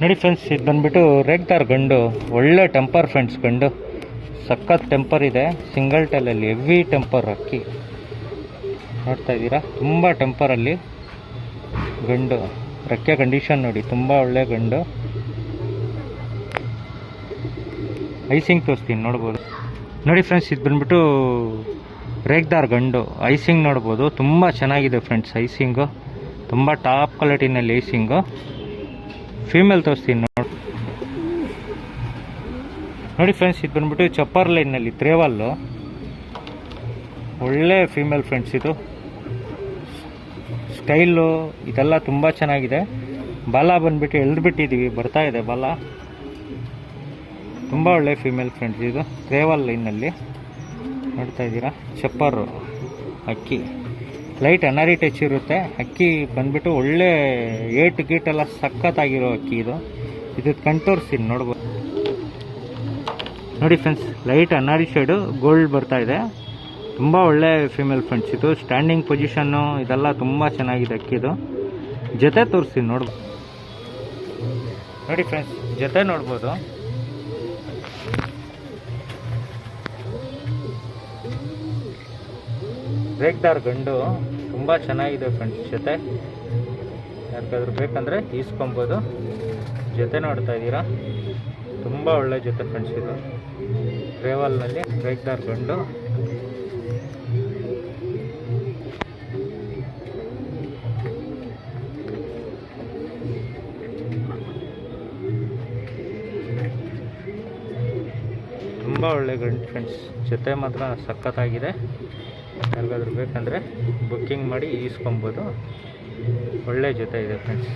ನೋಡಿ ಫ್ರೆಂಡ್ಸ್, ಇದು ಬಂದ್ಬಿಟ್ಟು ರೇಗ್ದಾರ್ ಗಂಡು. ಒಳ್ಳೆ ಟೆಂಪರ್ ಫ್ರೆಂಡ್ಸ್, ಗಂಡು ಸಖತ್ ಟೆಂಪರ್ ಇದೆ. ಸಿಂಗಲ್ ಟೈಲಲ್ಲಿ ಹೆವಿ ಟೆಂಪರ್ ಅಕ್ಕಿ ನೋಡ್ತಾ ಇದ್ದೀರಾ, ತುಂಬ ಟೆಂಪರಲ್ಲಿ ಗಂಡು. ರೆಕ್ಕೆ ಕಂಡೀಷನ್ ನೋಡಿ, ತುಂಬ ಒಳ್ಳೆ ಗಂಡು. ಐಸಿಂಗ್ ತೋರಿಸ್ತೀನಿ, ನೋಡ್ಬೋದು. ನೋಡಿ ಫ್ರೆಂಡ್ಸ್, ಇದು ಬಂದ್ಬಿಟ್ಟು ರೇಗ್ದಾರ್ ಗಂಡು. ಐಸಿಂಗ್ ನೋಡ್ಬೋದು, ತುಂಬ ಚೆನ್ನಾಗಿದೆ ಫ್ರೆಂಡ್ಸ್. ಐಸಿಂಗು ತುಂಬ ಟಾಪ್ ಕ್ವಾಲಿಟಿನಲ್ಲಿ ಐಸಿಂಗು. ಫೀಮೇಲ್ ತೋರಿಸ್ತೀನಿ ನೋಡಿ ಫ್ರೆಂಡ್ಸ್, ಇದು ಬಂದ್ಬಿಟ್ಟು ಚಪ್ಪರ್ ಲೈನಲ್ಲಿ ತ್ರೇವಲ್ಲು. ಒಳ್ಳೆ ಫೀಮೇಲ್ ಫ್ರೆಂಡ್ಸ್. ಇದು ಸ್ಟೈಲು ಇದೆಲ್ಲ ತುಂಬ ಚೆನ್ನಾಗಿದೆ. ಬಾಲ ಬಂದ್ಬಿಟ್ಟು ಎಳೆದ್ಬಿಟ್ಟಿದ್ದೀವಿ, ಬರ್ತಾ ಇದೆ ಬಾಲ. ತುಂಬ ಒಳ್ಳೆ ಫೀಮೇಲ್ ಫ್ರೆಂಡ್ಸ್. ಇದು ತ್ರೇವಲ್ ಲೈನಲ್ಲಿ ನೋಡ್ತಾ ಇದ್ದೀರಾ. ಚಪ್ಪರು ಅಕ್ಕಿ ಲೈಟ್ ಅನಾರಿ ಟಚ್ ಇರುತ್ತೆ. ಅಕ್ಕಿ ಬಂದ್ಬಿಟ್ಟು ಒಳ್ಳೆ ಗೀಟೆಲ್ಲ ಸಖತ್ತಾಗಿರೋ ಅಕ್ಕಿ ಇದು. ಇದು ಕಂಟೋರ್ಸಿನ್ ನೋಡ್ಬೋದು. ನೋಡಿ ಫ್ರೆಂಡ್ಸ್, ಲೈಟ್ ಅನಾರಿ ಶೇಡು ಗೋಲ್ಡ್ ಬರ್ತಾ ಇದೆ. ತುಂಬ ಒಳ್ಳೆ ಫೀಮೇಲ್ ಫ್ರೆಂಡ್ಸ್. ಇದು ಸ್ಟ್ಯಾಂಡಿಂಗ್ ಪೊಸಿಷನ್ನು ಇದೆಲ್ಲ ತುಂಬ ಚೆನ್ನಾಗಿದೆ ಅಕ್ಕಿದು. ಜೊತೆ ತೋರಿಸ್ತೀನಿ ನೋಡ್ಬೋದು. ನೋಡಿ ಫ್ರೆಂಡ್ಸ್, ಜೊತೆ ನೋಡ್ಬೋದು. ರೇಗ್ದಾರ್ ಗಂಡು ತುಂಬ ಚೆನ್ನಾಗಿದೆ ಫ್ರೆಂಡ್ಸ್. ಜೊತೆ ಯಾರಿಗಾದ್ರೂ ಬೇಕಂದರೆ ಈಸ್ಕೊಬೋದು. ಜೊತೆ ನೋಡ್ತಾ ಇದ್ದೀರಾ, ತುಂಬ ಒಳ್ಳೆ ಜೊತೆ ಫ್ರೆಂಡ್ಸ್. ಇದು ರೇವಲ್ನಲ್ಲಿ ರೇಗ್ದಾರ್ ಗಂಡು. ತುಂಬ ಒಳ್ಳೆ ಗಂಡು ಫ್ರೆಂಡ್ಸ್. ಜೊತೆ ಮಾತ್ರ ಸಖತ್ತಾಗಿದೆ. ಯಾರಿಗಾದ್ರೂ ಬೇಕಂದರೆ ಬುಕ್ಕಿಂಗ್ ಮಾಡಿ ಈಸ್ಕೊಬೋದು. ಒಳ್ಳೆ ಜೊತೆ ಇದೆ ಫ್ರೆಂಡ್ಸ್.